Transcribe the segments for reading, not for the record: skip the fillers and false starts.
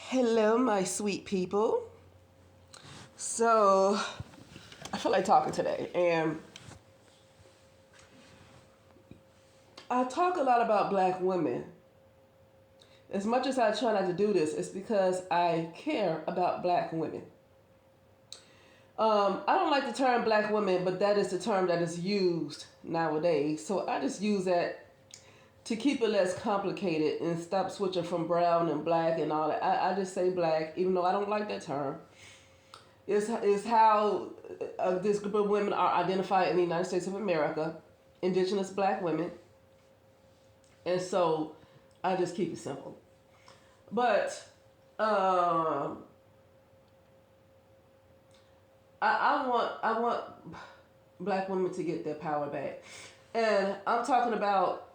Hello, my sweet people. So, I feel like talking today, and I talk a lot about black women. As much as I try not to do this, it's because I care about black women. I don't like the term black women, but that is the term that is used nowadays. So I just use that to keep it less complicated and stop switching from brown and black and all that. I just say black, even though I don't like that term. Is how this group of women are identified in the United States of America, indigenous black women. And so I just keep it simple. But um, I want black women to get their power back. And I'm talking about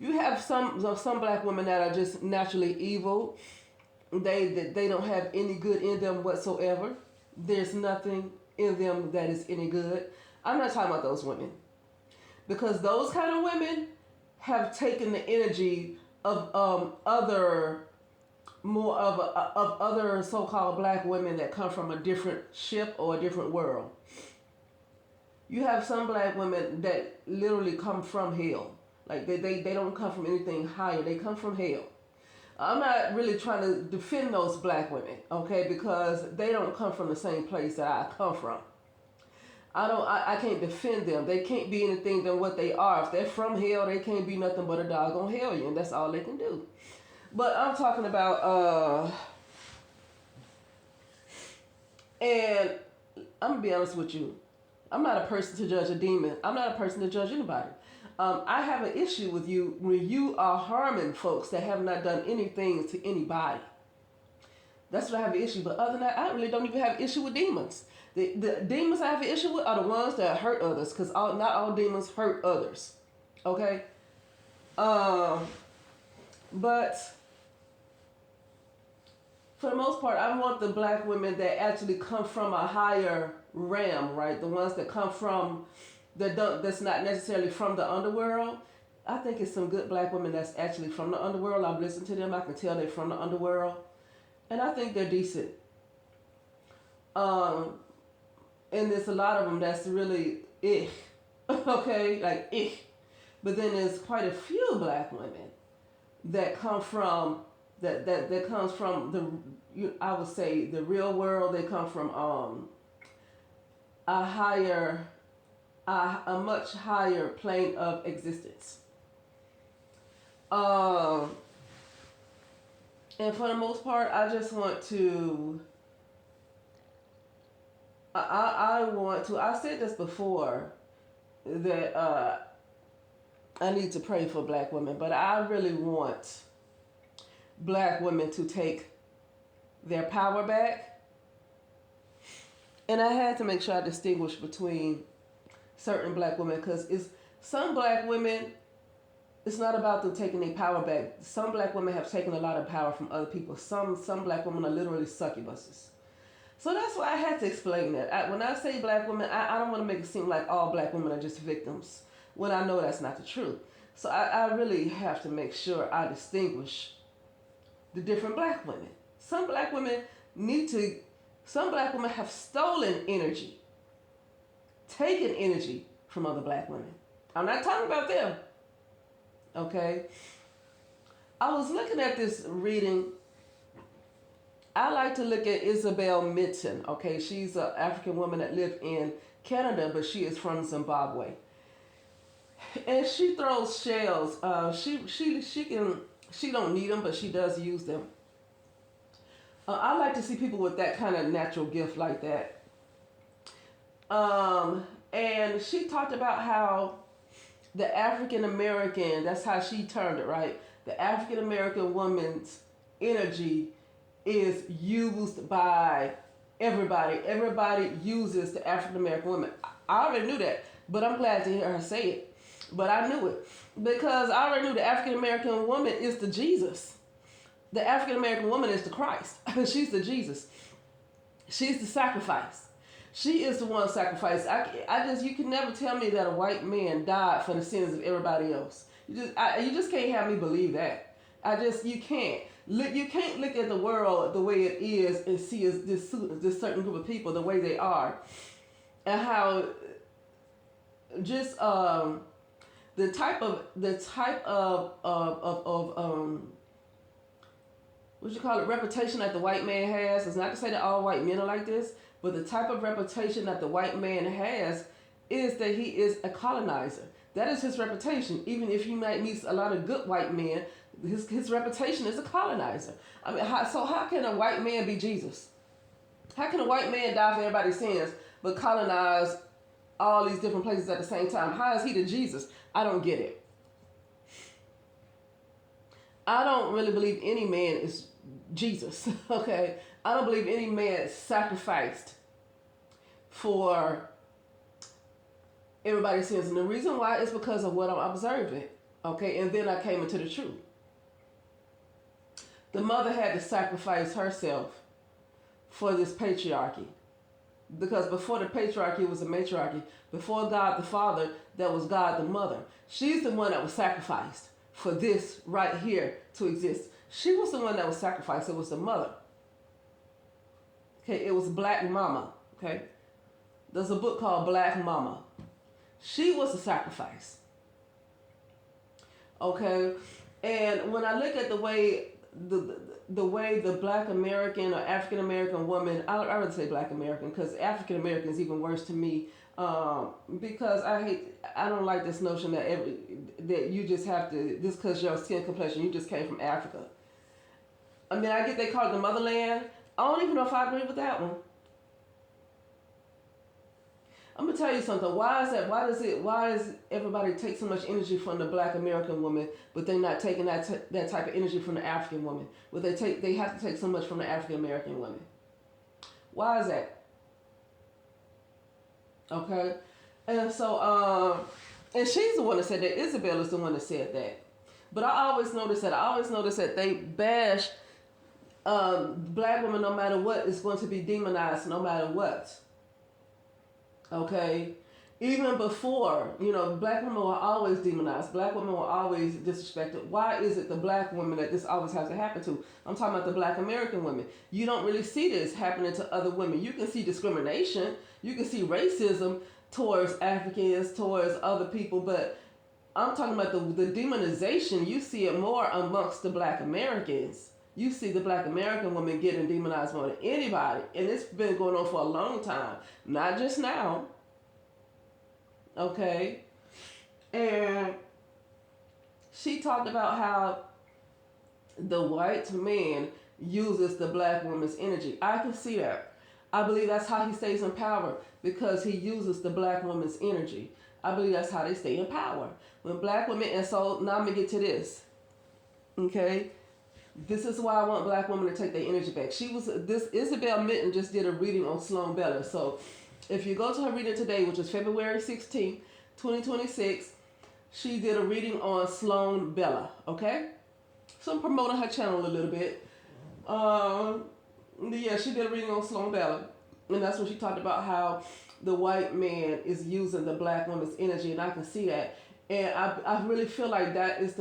you have some black women that are just naturally evil. They don't have any good in them whatsoever. There's nothing in them that is any good. I'm not talking about those women, because those kind of women have taken the energy of other so-called black women that come from a different ship or a different world. You have some black women that literally come from hell. Like they don't come from anything higher. They come from hell. I'm not really trying to defend those black women, okay, because they don't come from the same place that I come from. I can't defend them. They can't be anything than what they are. If they're from hell, they can't be nothing but a doggone hellion. That's all they can do. But I'm talking about, and I'm gonna be honest with you. I'm not a person to judge a demon. I'm not a person to judge anybody. I have an issue with you when you are harming folks that have not done anything to anybody. That's what I have an issue. But other than that, I really don't even have an issue with demons. The demons I have an issue with are the ones that hurt others, because not all demons hurt others. Okay? But for the most part, I want the black women that actually come from a higher realm, right? The ones that come from that's not necessarily from the underworld. I think it's some good black women that's actually from the underworld. I've listened to them. I can tell they're from the underworld, and I think they're decent. Um, and there's a lot of them that's really okay, like But then there's quite a few black women that come from that comes from I would say the real world. They come from a higher a much higher plane of existence. Um, and for the most part, I just want to. I want to. I said this before that I need to pray for black women, but I really want black women to take their power back. And I had to make sure I distinguish between certain black women, because it's some black women, it's not about them taking their power back. Some black women have taken a lot of power from other people. Some black women are literally succubuses. So that's why I had to explain that. When I say black women, I don't want to make it seem like all black women are just victims, when I know that's not the truth. So I really have to make sure I distinguish the different black women. Some black women some black women have stolen energy, taken energy from other black women. I'm not talking about them, okay? I was looking at this reading. I like to look at Isabel Minton, okay? She's an African woman that lived in Canada, but she is from Zimbabwe. And she throws shells. She don't need them, but she does use them. I like to see people with that kind of natural gift like that. And she talked about how the African American, that's how she termed it, right? The African American woman's energy is used by everybody. Everybody uses the African American woman. I already knew that, but I'm glad to hear her say it. But I knew it because I already knew the African American woman is the Jesus. The African American woman is the Christ. She's the Jesus. She's the sacrifice. She is the one sacrificed. You can never tell me that a white man died for the sins of everybody else. You just can't have me believe that. You can't. You can't look at the world the way it is and see as this certain group of people the way they are, and how just the type of what you call it, reputation that the white man has. It's not to say that all white men are like this, but the type of reputation that the white man has is that he is a colonizer. That is his reputation. Even if he might meet a lot of good white men, his reputation is a colonizer. I mean, how can a white man be Jesus? How can a white man die for everybody's sins but colonize all these different places at the same time? How is he the Jesus? I don't get it. I don't really believe any man is Jesus, okay? I don't believe any man sacrificed for everybody's sins. And the reason why is because of what I'm observing, okay? And then I came into the truth. The mother had to sacrifice herself for this patriarchy. Because before the patriarchy, it was a matriarchy. Before God the Father, that was God the Mother. She's the one that was sacrificed for this right here to exist. She was the one that was sacrificed. It was the mother. Okay, it was Black Mama. Okay, there's a book called Black Mama. She was the sacrifice. Okay, and when I look at the way the way the Black American or African American woman, I rather say Black American because African American is even worse to me. Because I don't like this notion that that you just have to, just because your skin complexion, you just came from Africa. I mean, I get they call it the motherland. I don't even know if I agree with that one. I'm gonna tell you something. Why is that? Why does everybody take so much energy from the Black American woman, but they're not taking that type of energy from the African woman? But they have to take so much from the African American woman. Why is that? Okay, and so and she's the one that said that. Isabel is the one that said that. But I always notice that they bash Black women no matter what is going to be demonized no matter what. Okay, even before, Black women were always demonized. Black women were always disrespected. Why is it the Black women that this always has to happen to? I'm talking about the Black American women. You don't really see this happening to other women. You can see discrimination. You can see racism towards Africans, towards other people, but I'm talking about the demonization. You see it more amongst the Black Americans. You see the Black American woman getting demonized more than anybody. And it's been going on for a long time. Not just now. Okay? And she talked about how the white man uses the Black woman's energy. I can see that. I believe that's how he stays in power, because he uses the Black woman's energy. I believe that's how they stay in power. When Black women, and so now I'm going to get to this. Okay? This is why I want Black women to take their energy back. Isabel Minton just did a reading on Sloan Bella. So if you go to her reading today, which is February 16th, 2026, she did a reading on Sloan Bella. Okay? So I'm promoting her channel a little bit. Yeah, she did a reading on Sloan Bella. And that's when she talked about how the white man is using the Black woman's energy. And I can see that. And I really feel like that is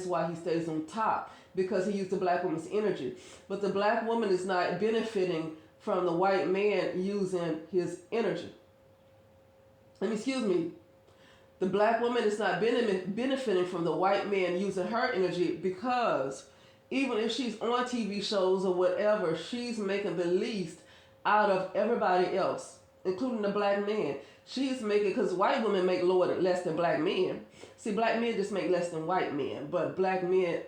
why he stays on top, because he used the Black woman's energy. But the Black woman is not benefiting from the white man using his energy. Excuse me. The Black woman is not benefiting from the white man using her energy, because even if she's on TV shows or whatever, she's making the least out of everybody else, including the Black man. She's making, because white women make less than Black men. See, Black men just make less than white men, but Black men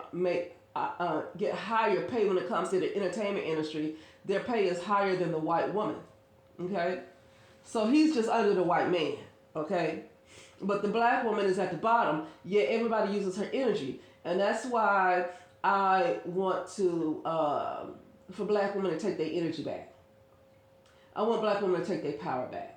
get higher pay when it comes to the entertainment industry. Their pay is higher than the white woman. Okay, so he's just under the white man. Okay, but the Black woman is at the bottom. Yet everybody uses her energy, and that's why I want to for Black women to take their energy back. I want Black women to take their power back.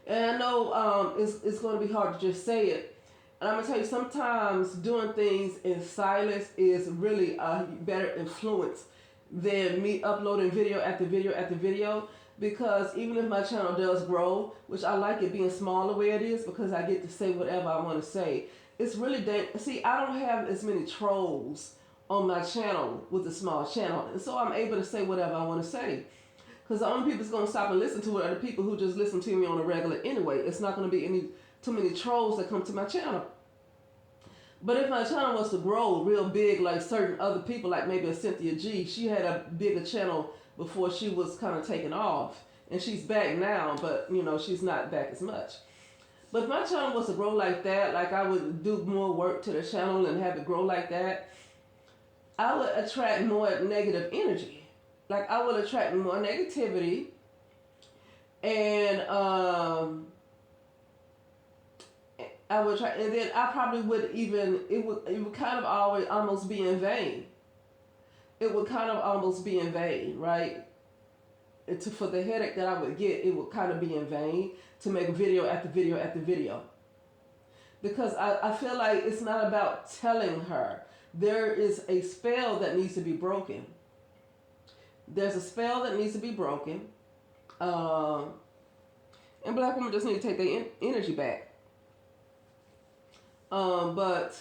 And I know it's going to be hard to just say it. And I'm going to tell you, sometimes doing things in silence is really a better influence than me uploading video after video after video. Because even if my channel does grow, which I like it being small the way it is, because I get to say whatever I want to say, it's really see, I don't have as many trolls on my channel with a small channel. And so I'm able to say whatever I want to say. Because the only people that's going to stop and listen to it are the people who just listen to me on a regular anyway. It's not going to be any too many trolls that come to my channel. But if my channel was to grow real big like certain other people, like maybe a Cynthia G, she had a bigger channel before she was kind of taken off. And she's back now, but she's not back as much. But if my channel was to grow like that, like I would do more work to the channel and have it grow like that, I would attract more negative energy. Like I would attract more negativity, and I would try, and then I probably would even it would kind of always almost be in vain. It would kind of almost be in vain, right? For the headache that I would get, it would kind of be in vain to make video after video after video. Because I feel like it's not about telling her. There is a spell that needs to be broken. There's a spell that needs to be broken. And black women just need to take their energy back. But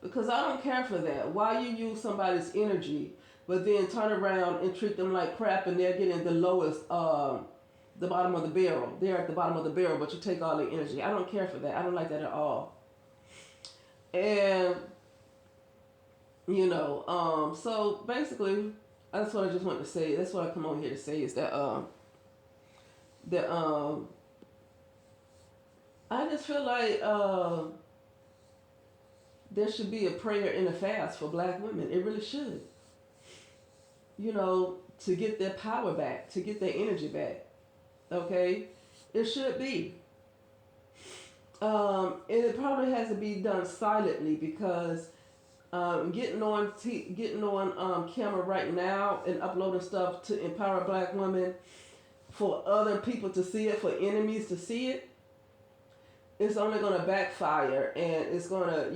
because I don't care for that. Why you use somebody's energy, but then turn around and treat them like crap and they're getting the lowest, the bottom of the barrel. They're at the bottom of the barrel, but you take all their energy. I don't care for that. I don't like that at all. And, so basically, that's what I just wanted to say. That's what I come on here to say is that, I just feel like, there should be a prayer and a fast for black women. It really should. To get their power back, to get their energy back. Okay? It should be. And it probably has to be done silently because getting on camera right now and uploading stuff to empower black women for other people to see it, for enemies to see it, it's only going to backfire, and it's going to,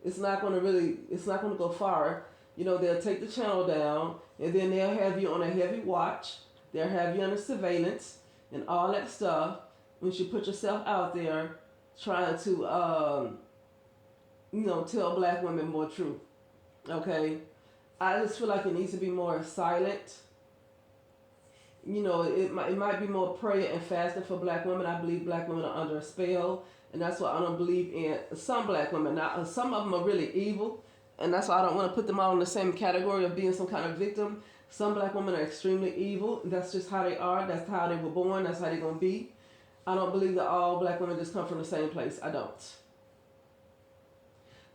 it's not going to go far. They'll take the channel down, and then they'll have you on a heavy watch. They'll have you under surveillance and all that stuff. When you put yourself out there trying to, tell black women more truth. Okay? I just feel like it needs to be more silent. It might be more prayer and fasting for black women. I believe black women are under a spell, and that's why I don't believe in some black women. Now, some of them are really evil, and that's why I don't want to put them all in the same category of being some kind of victim. Some black women are extremely evil. That's just how they are. That's how they were born. That's how they're going to be. I don't believe that all black women just come from the same place. I don't.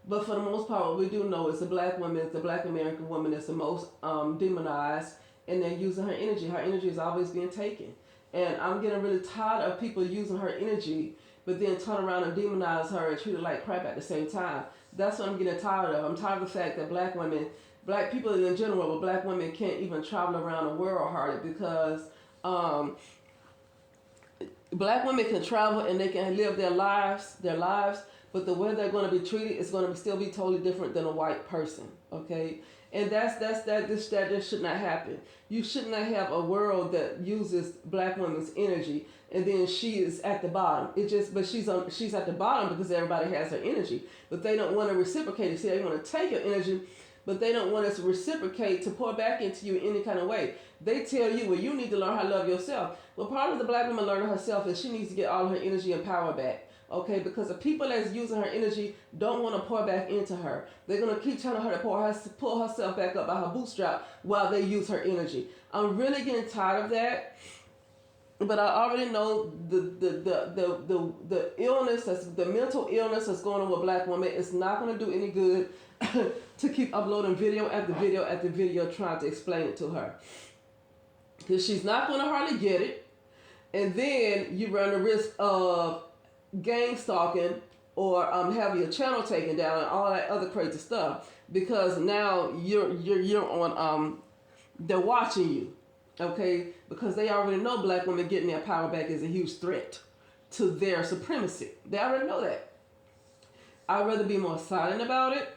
But for the most part, what we do know is the black woman, the black American woman is the most demonized, and they're using her energy. Her energy is always being taken. And I'm getting really tired of people using her energy, but then turn around and demonize her and treat her like crap at the same time. That's what I'm getting tired of. I'm tired of the fact that black women, black people in general, but black women can't even travel around the world hardly because black women can travel and they can live their lives, but the way they're going to be treated is going to still be totally different than a white person, okay? And that just should not happen. You should not have a world that uses black women's energy and then she is at the bottom. But she's at the bottom because everybody has her energy, but they don't want to reciprocate it. See, they want to take your energy, but they don't want us to reciprocate, to pour back into you in any kind of way. They tell you, well, you need to learn how to love yourself. Well, part of the black woman learning herself is she needs to get all her energy and power back. Okay, because the people that's using her energy don't want to pour back into her. They're going to keep telling her to pull herself back up by her bootstrap while they use her energy. I'm really getting tired of that. But I already know the illness, the mental illness that's going on with black women is not going to do any good to keep uploading video after video after video trying to explain it to her. Because she's not going to hardly get it. And then you run the risk of gang stalking or having your channel taken down and all that other crazy stuff, because now you're on they're watching you, okay, because they already know black women getting their power back is a huge threat to their supremacy. They already know that. I'd rather be more silent about it,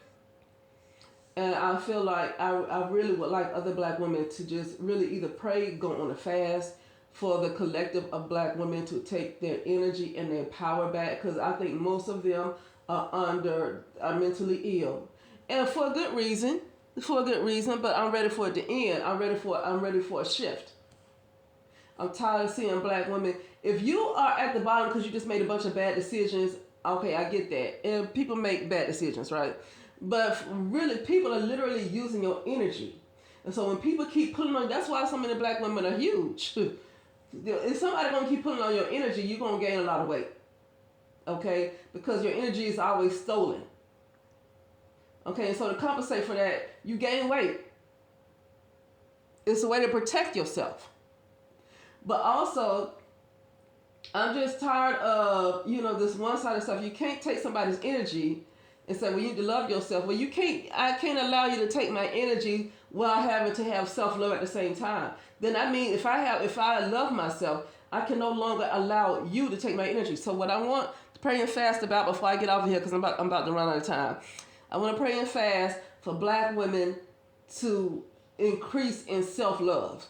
and I feel like I really would like other black women to just really either pray, go on a fast for the collective of black women to take their energy and their power back, because I think most of them are mentally ill. and for a good reason. For a good reason, but I'm ready for it to end. I'm ready for a shift. I'm tired of seeing black women. If you are at the bottom because you just made a bunch of bad decisions, okay, I get that. And people make bad decisions, right? But really, people are literally using your energy. And so when people keep pulling on, that's why so many black women are huge. If somebody gonna keep pulling on your energy, you're gonna gain a lot of weight. Okay? Because your energy is always stolen. Okay, and so to compensate for that, you gain weight. It's a way to protect yourself. But also, I'm just tired of, this one-sided stuff. You can't take somebody's energy and say, well, you need to love yourself. Well, I can't allow you to take my energy while having to have self-love at the same time. Then I mean, if I love myself, I can no longer allow you to take my energy. So what I want to pray and fast about before I get off of here, because I'm about to run out of time. I want to pray and fast for black women to increase in self-love.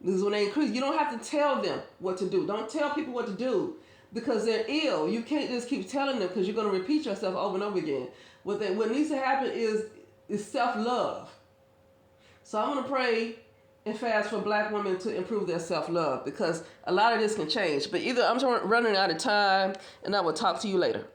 Because when they increase, you don't have to tell them what to do. Don't tell people what to do because they're ill. You can't just keep telling them because you're going to repeat yourself over and over again. What needs to happen is self-love. So I'm going to pray and fast for black women to improve their self-love because a lot of this can change. But either I'm running out of time and I will talk to you later.